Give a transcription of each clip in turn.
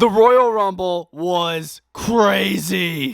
The Royal Rumble was crazy.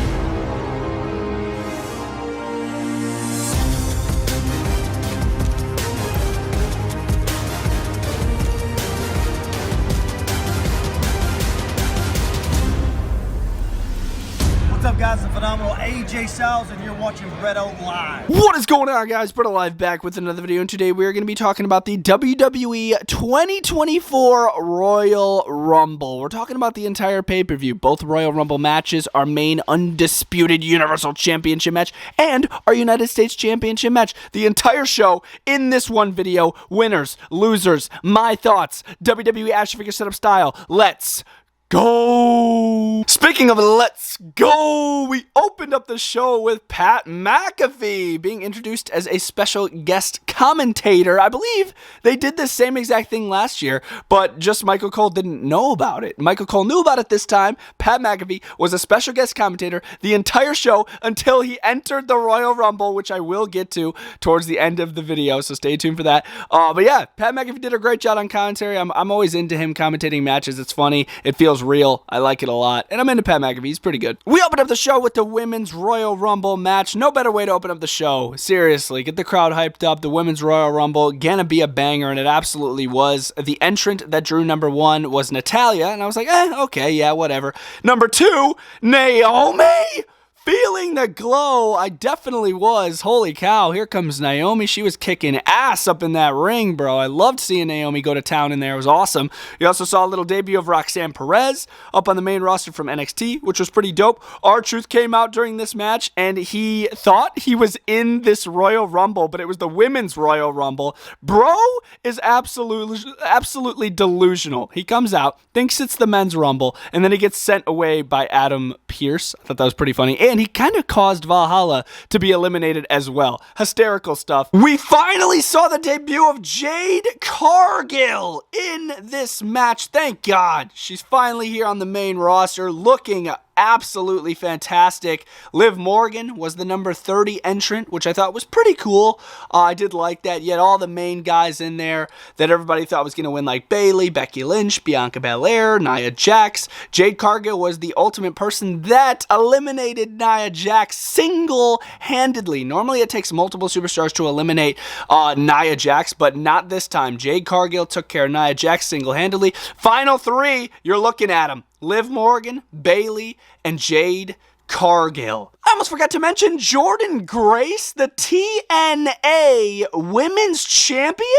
What's up, guys? The phenomenal AJ Styles, and you're watching Bretto Live. What is going on, guys? Bretto Live back with another video, and today we're going to be talking about the WWE 2024 Royal Rumble. We're talking about the entire pay-per-view. Both Royal Rumble matches, our main Undisputed Universal Championship match, and our United States Championship match. The entire show in this one video. Winners, losers, my thoughts, WWE action figure setup style. Let's go! Speaking of let's go, we opened up the show with Pat McAfee being introduced as a special guest commentator. I believe they did the same exact thing last year, but just Michael Cole didn't know about it. Michael Cole knew about it this time. Pat McAfee was a special guest commentator the entire show until he entered the Royal Rumble, which I will get to towards the end of the video, so stay tuned for that. But yeah, Pat McAfee did a great job on commentary. I'm always into him commentating matches. It's funny. It feels real. I like it a lot. And I'm into Pat McAfee. He's pretty good. We opened up the show with the Women's Royal Rumble match. No better way to open up the show. Seriously, get the crowd hyped up. The Women's Royal Rumble gonna be a banger, and it absolutely was. The entrant that drew number one was Natalya, and I was like, okay, yeah, whatever. Number two, Naomi? Feeling the glow, I definitely was. Holy cow, here comes Naomi. She was kicking ass up in that ring, bro. I loved seeing Naomi go to town in there. It was awesome. You also saw a little debut of Roxanne Perez up on the main roster from NXT, which was pretty dope. R-Truth came out during this match, and he thought he was in this Royal Rumble, but it was the Women's Royal Rumble. Bro is absolutely delusional. He comes out, thinks it's the Men's Rumble, and then he gets sent away by Adam Pearce. I thought that was pretty funny. And he kind of caused Valhalla to be eliminated as well. Hysterical stuff. We finally saw the debut of Jade Cargill in this match. Thank God. She's finally here on the main roster, looking absolutely fantastic. Liv Morgan was the number 30 entrant, which I thought was pretty cool. I did like that. Yet all the main guys in there that everybody thought was going to win, like Bayley, Becky Lynch, Bianca Belair, Nia Jax. Jade Cargill was the ultimate person that eliminated Nia Jax single-handedly. Normally it takes multiple superstars to eliminate Nia Jax, but not this time. Jade Cargill took care of Nia Jax single-handedly. Final three, you're looking at them. Liv Morgan, Bayley, and Jade Cargill. I almost forgot to mention Jordynne Grace, the TNA Women's Champion,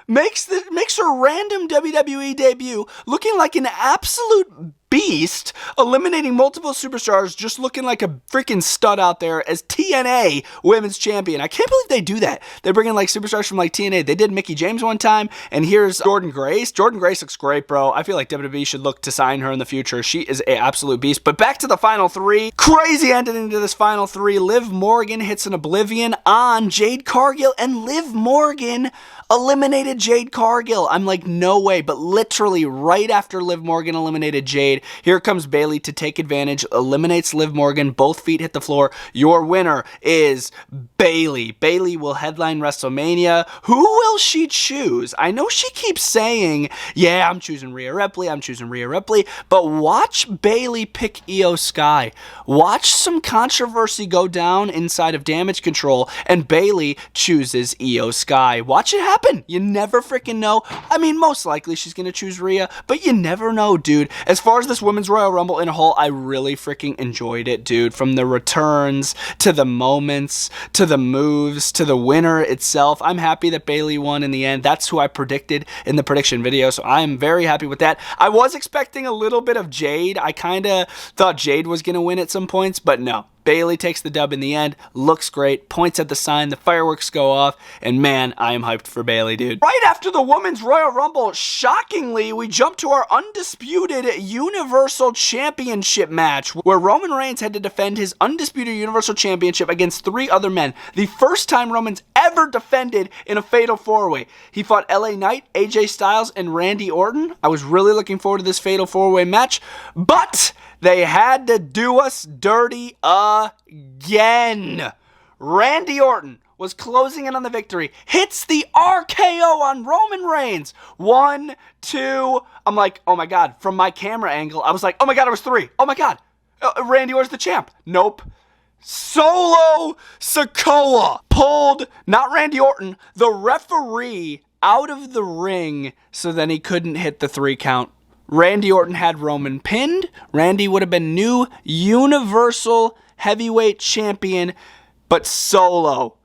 makes her random WWE debut looking like an absolute beast, eliminating multiple superstars, just looking like a freaking stud out there as TNA Women's Champion. I can't believe they do that. They bring in like superstars from like TNA. They did Mickie James one time, and here's Jordynne Grace. Jordynne Grace looks great, bro. I feel like WWE should look to sign her in the future. She is an absolute beast. But back to the final three. Crazy ending to this final three. Liv Morgan hits an Oblivion on Jade Cargill, and Liv Morgan eliminated Jade Cargill. I'm like, no way. But literally right after Liv Morgan eliminated Jade, here comes Bayley to take advantage, eliminates Liv Morgan, both feet hit the floor. Your winner is Bayley. Bayley will headline WrestleMania. Who will she choose? I know she keeps saying, yeah, I'm choosing Rhea Ripley, but watch Bayley pick Io Sky. Watch some controversy go down inside of Damage Control, and Bayley chooses Io Sky. Watch it happen. You never freaking know. I mean, most likely she's going to choose Rhea, but you never know, dude. As far as this Women's Royal Rumble in a whole, I really freaking enjoyed it, dude. From the returns, to the moments, to the moves, to the winner itself. I'm happy that Bayley won in the end. That's who I predicted in the prediction video, so I'm very happy with that. I was expecting a little bit of Jade. I kind of thought Jade was going to win at some points, but no. Bayley takes the dub in the end, looks great, points at the sign, the fireworks go off, and man, I am hyped for Bayley, dude. Right after the Women's Royal Rumble, shockingly, we jump to our Undisputed Universal Championship match, where Roman Reigns had to defend his Undisputed Universal Championship against three other men. The first time Roman's ever defended in a Fatal 4-Way. He fought LA Knight, AJ Styles, and Randy Orton. I was really looking forward to this Fatal 4-Way match, but they had to do us dirty again. Randy Orton was closing in on the victory, hits the RKO on Roman Reigns. 1, 2. I'm like, oh my God. From my camera angle, I was like, oh my God, it was 3. Oh my God. Randy Orton's the champ. Nope. Solo Sikoa pulled, not Randy Orton, the referee out of the ring so then he couldn't hit the 3 count. Randy Orton had Roman pinned. Randy would have been new Universal Heavyweight Champion, but Solo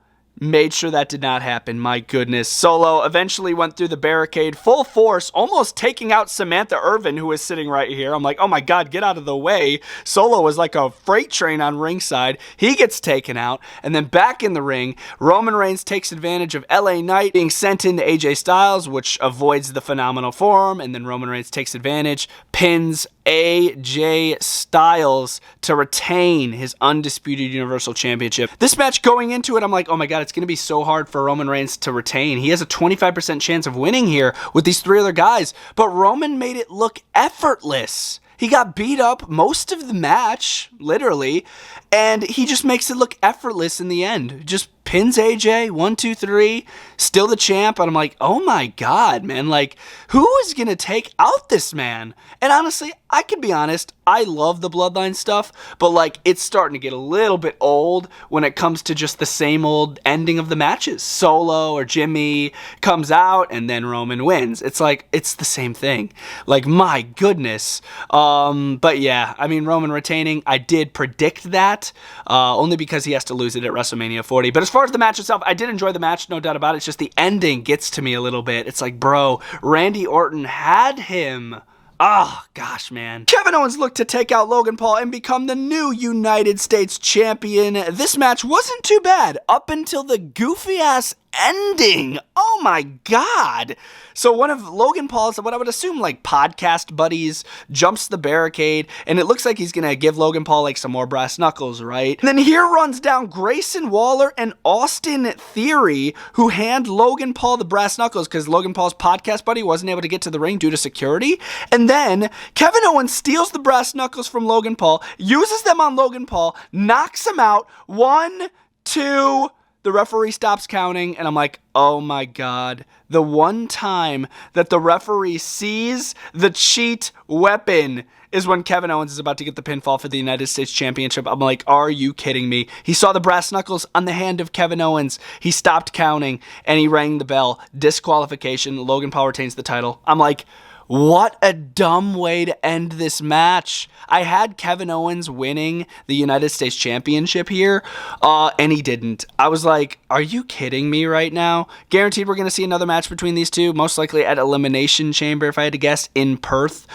made sure that did not happen. My goodness. Solo eventually went through the barricade full force, almost taking out Samantha Irvin, who was sitting right here. I'm like, oh my God, get out of the way. Solo was like a freight train on ringside. He gets taken out. And then back in the ring, Roman Reigns takes advantage of LA Knight being sent into AJ Styles, which avoids the phenomenal forearm. And then Roman Reigns takes advantage, pins AJ Styles to retain his Undisputed Universal Championship. This match going into it, I'm like, oh my God, it's going to be so hard for Roman Reigns to retain. He has a 25% chance of winning here with these 3 other guys, but Roman made it look effortless. He got beat up most of the match, literally, and he just makes it look effortless in the end. Just pins AJ, 1, 2, 3, still the champ, and I'm like, oh my God, man, like, who is going to take out this man? And honestly, I can be honest, I love the Bloodline stuff, but like, it's starting to get a little bit old when it comes to just the same old ending of the matches. Solo or Jimmy comes out and then Roman wins. It's like, it's the same thing. Like, my goodness. But yeah, I mean, Roman retaining, I did predict that, only because he has to lose it at WrestleMania 40. But as far as the match itself, I did enjoy the match, no doubt about it. It's just the ending gets to me a little bit. It's like, bro, Randy Orton had him. Oh, gosh, man. Kevin Owens looked to take out Logan Paul and become the new United States champion. This match wasn't too bad up until the goofy-ass ending. Oh, my God. So one of Logan Paul's, what I would assume, like, podcast buddies jumps the barricade, and it looks like he's going to give Logan Paul, like, some more brass knuckles, right? And then here runs down Grayson Waller and Austin Theory, who hand Logan Paul the brass knuckles because Logan Paul's podcast buddy wasn't able to get to the ring due to security. And then Kevin Owens steals the brass knuckles from Logan Paul, uses them on Logan Paul, knocks him out. 1, 2... The referee stops counting, and I'm like, oh my God. The one time that the referee sees the cheat weapon is when Kevin Owens is about to get the pinfall for the United States Championship. I'm like, are you kidding me? He saw the brass knuckles on the hand of Kevin Owens. He stopped counting, and he rang the bell. Disqualification. Logan Paul retains the title. I'm like, what a dumb way to end this match. I had Kevin Owens winning the United States Championship here, and he didn't. I was like, are you kidding me right now? Guaranteed we're going to see another match between these two, most likely at Elimination Chamber, if I had to guess, in Perth,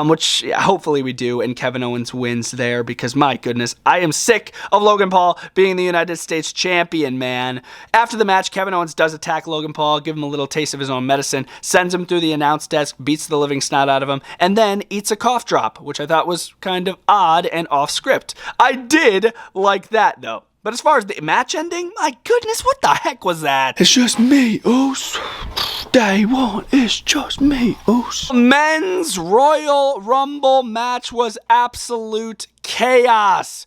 which hopefully we do, and Kevin Owens wins there because, my goodness, I am sick of Logan Paul being the United States Champion, man. After the match, Kevin Owens does attack Logan Paul, give him a little taste of his own medicine, sends him through the announce desk, beats the living snot out of him, and then eats a cough drop, which I thought was kind of odd and off script. I did like that, though. But as far as the match ending, my goodness, what the heck was that? It's just me, Oos. Day one, it's just me, Oos. Men's Royal Rumble match was absolute chaos.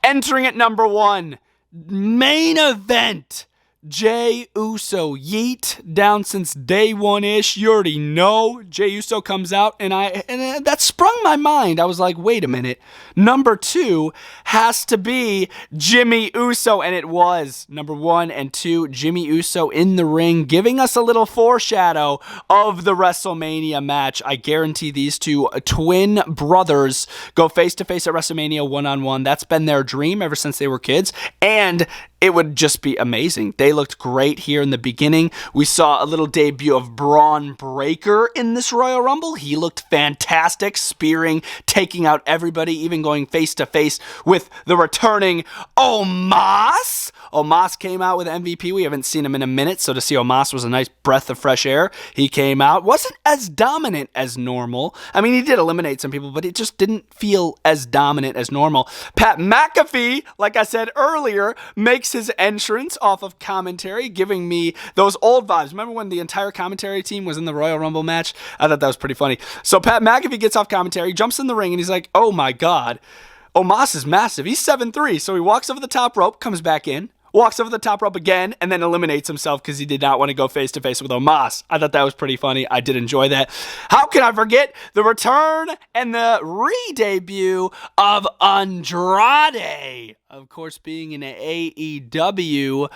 Entering at number 1, main event. Jey Uso, yeet, down since day 1-ish. You already know. Jey Uso comes out, and that sprung my mind. I was like, wait a minute. Number 2 has to be Jimmy Uso, and it was. Number 1 and 2, Jimmy Uso in the ring, giving us a little foreshadow of the WrestleMania match. I guarantee these two twin brothers go face-to-face at WrestleMania one-on-one. That's been their dream ever since they were kids, and it would just be amazing. They looked great here in the beginning. We saw a little debut of Braun Breaker in this Royal Rumble. He looked fantastic, spearing, taking out everybody, even going face-to-face with the returning Omos. Omos came out with MVP. We haven't seen him in a minute, so to see Omos was a nice breath of fresh air. He came out. Wasn't as dominant as normal. I mean, he did eliminate some people, but it just didn't feel as dominant as normal. Pat McAfee, like I said earlier, makes his entrance off of commentary, giving me those old vibes. Remember when the entire commentary team was in the Royal Rumble match? I thought that was pretty funny. So Pat McAfee gets off commentary, jumps in the ring, and he's like, oh my God, Omos is massive. He's 7'3", so he walks over the top rope, comes back in. walks over the top rope again, and then eliminates himself because he did not want to go face-to-face with Omos. I thought that was pretty funny. I did enjoy that. How can I forget the return and the re-debut of Andrade? Of course, being in AEW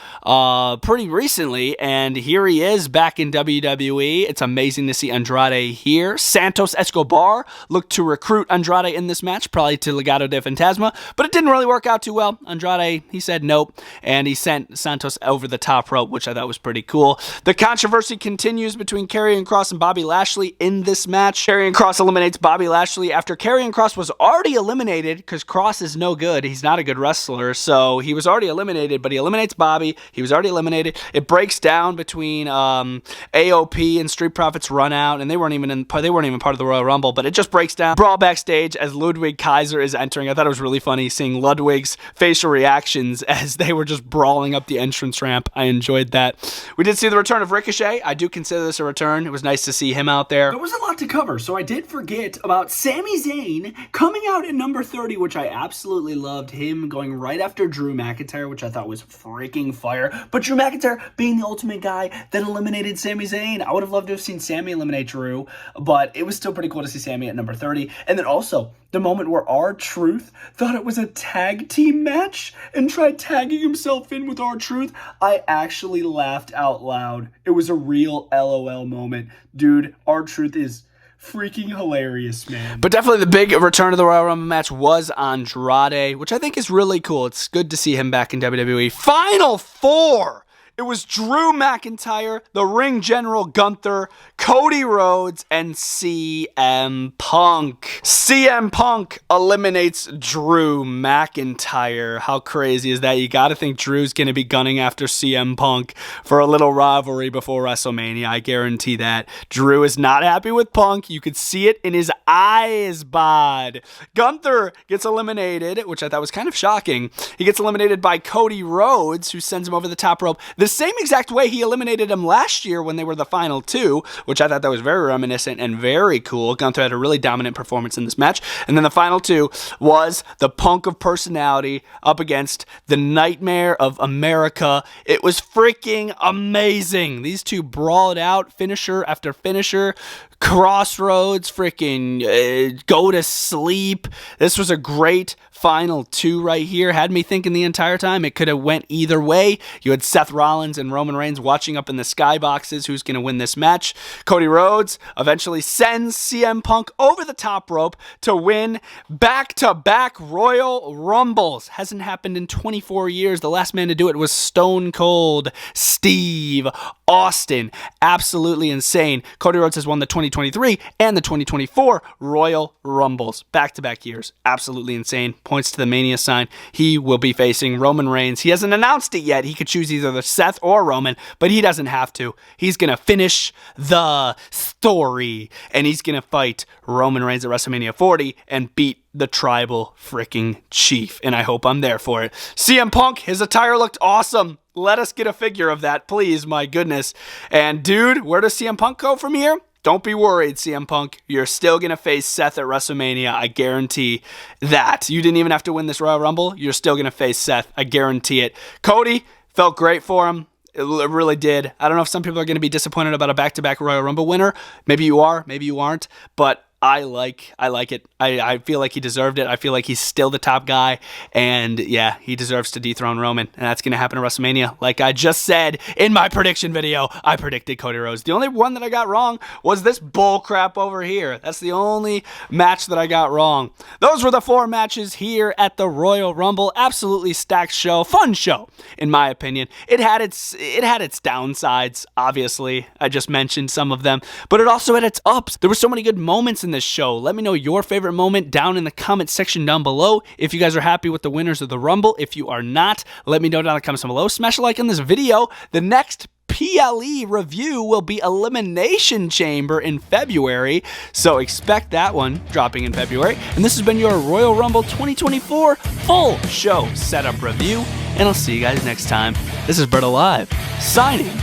pretty recently, and here he is back in WWE. It's amazing to see Andrade here. Santos Escobar looked to recruit Andrade in this match, probably to Legado de Fantasma, but it didn't really work out too well. Andrade, he said nope, and he sent Santos over the top rope, which I thought was pretty cool. The controversy continues between Karrion Kross and Bobby Lashley in this match. Karrion Kross eliminates Bobby Lashley after Karrion Kross was already eliminated because Kross is no good. He's not a good wrestler. So he was already eliminated, but he eliminates Bobby. He was already eliminated. It breaks down between AOP and Street Profits run out, and they weren't even part of the Royal Rumble, but it just breaks down. Brawl backstage as Ludwig Kaiser is entering. I thought it was really funny seeing Ludwig's facial reactions as they were just brawling up the entrance ramp. I enjoyed that. We did see the return of Ricochet. I do consider this a return. It was nice to see him out there. There was a lot to cover, so I did forget about Sami Zayn coming out at number 30, which I absolutely loved. Him going right after Drew McIntyre, which I thought was freaking fire. But Drew McIntyre being the ultimate guy that eliminated Sami Zayn. I would have loved to have seen Sami eliminate Drew, but it was still pretty cool to see Sami at number 30. And then also the moment where R-Truth thought it was a tag team match and tried tagging himself in with R-Truth. I actually laughed out loud. It was a real LOL moment. Dude, R-Truth is freaking hilarious, man. But definitely the big return of the Royal Rumble match was Andrade, which I think is really cool. It's good to see him back in WWE. Final four! It was Drew McIntyre, the Ring General Gunther, Cody Rhodes, and CM Punk. CM Punk eliminates Drew McIntyre. How crazy is that? You gotta think Drew's gonna be gunning after CM Punk for a little rivalry before WrestleMania. I guarantee that. Drew is not happy with Punk. You could see it in his eyes, bod. Gunther gets eliminated, which I thought was kind of shocking. He gets eliminated by Cody Rhodes, who sends him over the top rope. The same exact way he eliminated him last year when they were the final two, which I thought that was very reminiscent and very cool. Gunther had a really dominant performance in this match. And then the final two was the Punk of Personality up against the Nightmare of America. It was freaking amazing. These two brawled out, finisher after finisher. Crossroads, freaking go to sleep. This was a great final two right here. Had me thinking the entire time it could have went either way. You had Seth Rollins and Roman Reigns watching up in the skyboxes who's going to win this match. Cody Rhodes eventually sends CM Punk over the top rope to win back-to-back Royal Rumbles. Hasn't happened in 24 years. The last man to do it was Stone Cold Steve Austin. Absolutely insane. Cody Rhodes has won the 2023 and the 2024 Royal Rumbles. Back-to-back years. Absolutely insane. Points to the Mania sign. He will be facing Roman Reigns. He hasn't announced it yet. He could choose either the Seth or Roman, but he doesn't have to. He's going to finish the story, and he's going to fight Roman Reigns at WrestleMania 40 and beat the tribal freaking chief, and I hope I'm there for it. CM Punk, his attire looked awesome. Let us get a figure of that, please. My goodness. And dude, where does CM Punk go from here? Don't be worried, CM Punk. You're still going to face Seth at WrestleMania. I guarantee that. You didn't even have to win this Royal Rumble. You're still going to face Seth. I guarantee it. Cody, felt great for him. It really did. I don't know if some people are going to be disappointed about a back-to-back Royal Rumble winner. Maybe you are. Maybe you aren't. But I like it. I feel like he deserved it. I feel like he's still the top guy. And yeah, he deserves to dethrone Roman. And that's going to happen at WrestleMania. Like I just said in my prediction video, I predicted Cody Rhodes. The only one that I got wrong was this bull crap over here. That's the only match that I got wrong. Those were the four matches here at the Royal Rumble. Absolutely stacked show. Fun show, in my opinion. It had its downsides, obviously. I just mentioned some of them. But it also had its ups. There were so many good moments in this show. Let me know your favorite moment down in the comment section down below. If you guys are happy with the winners of the Rumble, if you are not, let me know down in the comments down below. Smash a like on this video. The next PLE review will be Elimination Chamber in February, so expect that one dropping in February. And this has been your Royal Rumble 2024 full show setup review, and I'll see you guys next time. This is Bretto Live, signing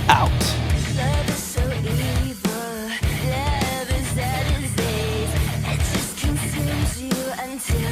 out. Love is so evil, love is at its days. It just consumes you until